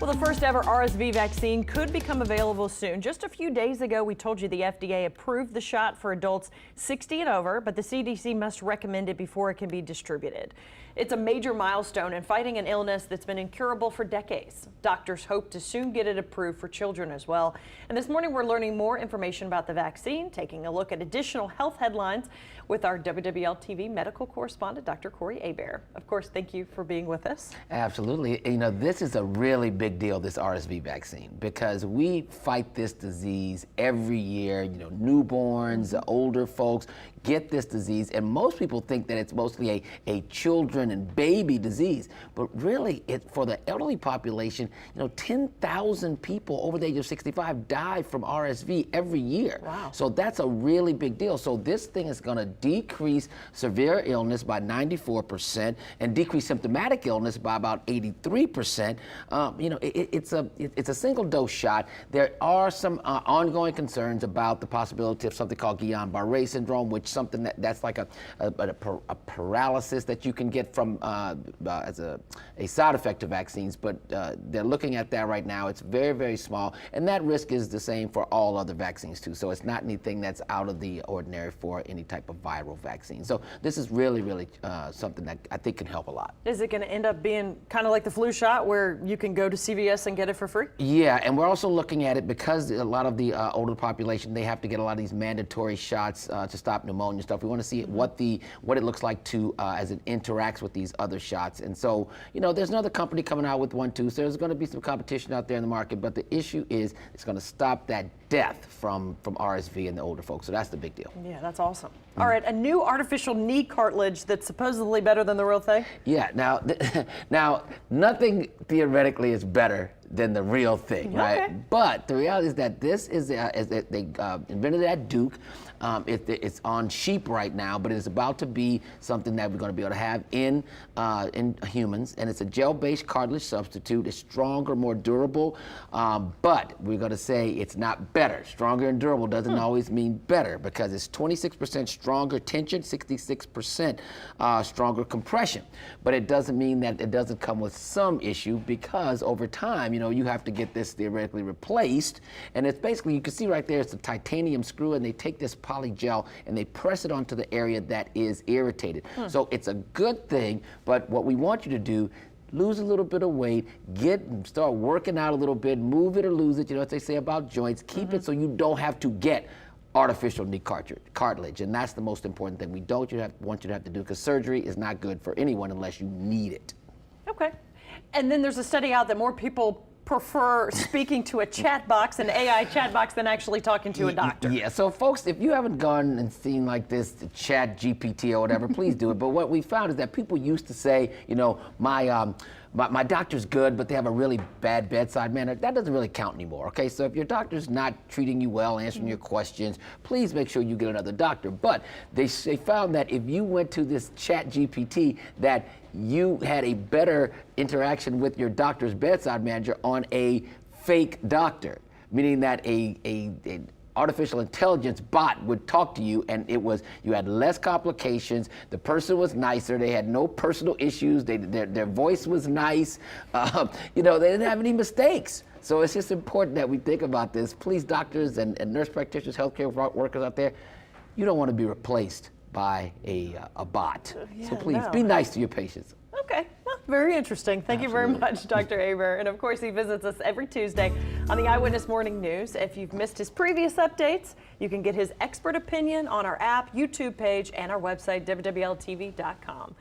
Well, the first ever RSV vaccine could become available soon. Just a few days ago, we told you the FDA approved the shot for adults 60 and over, but the CDC must recommend it before it can be distributed. It's a major milestone in fighting an illness that's been incurable for decades. Doctors hope to soon get it approved for children as well. And this morning, we're learning more information about the vaccine, taking a look at additional health headlines with our WWL-TV medical correspondent, Dr. Hebert. Of course, thank you for being with us. Absolutely. You know, this is a really big deal, this RSV vaccine, because we fight this disease every year. You know, newborns, older folks get this disease, and most people think that it's mostly a children and baby disease, but really for the elderly population, you know, 10,000 people over the age of 65 die from RSV every year. Wow. So that's a really big deal. So this thing is going to decrease severe illness by 94% and decrease symptomatic illness by about 83%. You know, it's a single dose shot. There are some ongoing concerns about the possibility of something called Guillain-Barré syndrome, which something that's like a paralysis that you can get from as a side effect of vaccines, but they're looking at that right now. It's very, very small, and that risk is the same for all other vaccines too. So it's not anything that's out of the ordinary for any type of viral vaccine. So this is really, really something that I think can help a lot. Is it going to end up being kind of like the flu shot where you can go to CVS and get it for free? Yeah, and we're also looking at it because a lot of the older population, they have to get a lot of these mandatory shots to stop pneumonia stuff. We want to see what it looks like to as it interacts with these other shots. And so, you know, there's another company coming out with one too, so there's going to be some competition out there in the market, but the issue is it's going to stop that death from RSV in the older folks. So that's the big deal. Yeah, that's awesome. All right, a new artificial knee cartilage that's supposedly better than the real thing? Yeah, now nothing theoretically is better than the real thing, right? Okay. But the reality is that this is they invented it at Duke. It's on sheep right now, but it's about to be something that we're going to be able to have in humans, and it's a gel-based cartilage substitute. It's stronger, more durable, but we're going to say it's not better. Stronger and durable doesn't always mean better, because it's 26% stronger tension, 66% stronger compression. But it doesn't mean that it doesn't come with some issue, because over time, you know, you have to get this theoretically replaced, and it's basically, you can see right there, it's a titanium screw, and they take this polygel and they press it onto the area that is irritated. So it's a good thing, but what we want you to do, lose a little bit of weight, start working out a little bit, move it or lose it, you know what they say about joints, keep it so you don't have to get artificial knee cartilage, and that's the most important thing. We don't want you to have to do, because surgery is not good for anyone unless you need it. Okay. And then there's a study out that more people prefer speaking to a chat box, an AI chat box, than actually talking to a doctor. Yeah, so folks, if you haven't gone and seen like this Chat GPT or whatever, please do it. But what we found is that people used to say, you know, my doctor's good, but they have a really bad bedside manner. That doesn't really count anymore, okay? So if your doctor's not treating you well, answering your questions, please make sure you get another doctor. But they found that if you went to this Chat GPT, that you had a better interaction with your doctor's bedside manager on a fake doctor, meaning that a artificial intelligence bot would talk to you, and you had less complications. The person was nicer. They had no personal issues. Their voice was nice. You know, they didn't have any mistakes. So it's just important that we think about this. Please, doctors and nurse practitioners, healthcare workers out there, you don't want to be replaced by a bot. So please be nice to your patients. Okay, well, very interesting. Thank you very much, Dr. Hebert. And of course, he visits us every Tuesday on the Eyewitness Morning News. If you've missed his previous updates, you can get his expert opinion on our app, YouTube page, and our website, WWLTV.com.